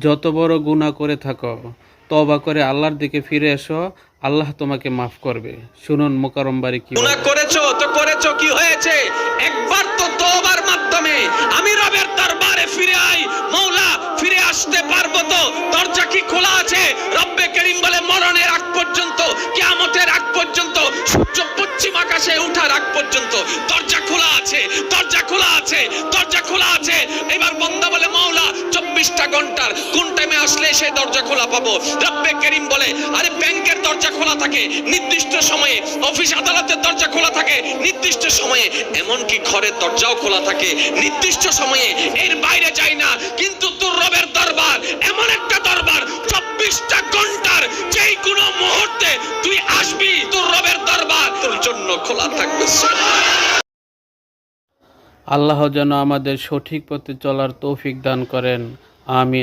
যত বড় গুনাহ করে থাকো, তওবা করে আল্লাহর দিকে ফিরে এসো, আল্লাহ তোমাকে মাফ করবে। শুনুন মুকাররম বাড়ি কি গুনাহ করেছো তো করেছো, কি হয়েছে? একবার তো তওবার মাধ্যমে আমি রবের দরবারে ফিরে আই, মওলা ফিরে আসতে পারবো তো? দরজা কি খোলা আছে? রব্বে করিম বলে মরণের আগ পর্যন্ত, কিয়ামতের আগ পর্যন্ত, সূর্য পশ্চিম আকাশে ওঠার আগ পর্যন্ত দরজা খোলা আছে, দরজা খোলা আছে, দরজা খোলা আছে। এবার বান্দা বলে মওলা 24টা ঘন্টার কোন টাইমে আসলে সেই দরজা খোলা পাবো? রব্বে করিম বলে আরে ব্যাংকের দরজা খোলা থাকে নির্দিষ্ট সময়ে, অফিস আদালতের দরজা খোলা থাকে নির্দিষ্ট সময়ে, এমনকি ঘরের দরজাও খোলা থাকে নির্দিষ্ট সময়ে, এর বাইরে যাই না। কিন্তু তোর রবের দরবার এমন একটা দরবার 24টা ঘন্টার যেই কোনো মুহূর্তে তুই আসবি, তোর রবের দরবার তোর জন্য খোলা থাকবে। আল্লাহ যেন আমাদের সঠিক পথে চলার তৌফিক দান করেন। আমিন।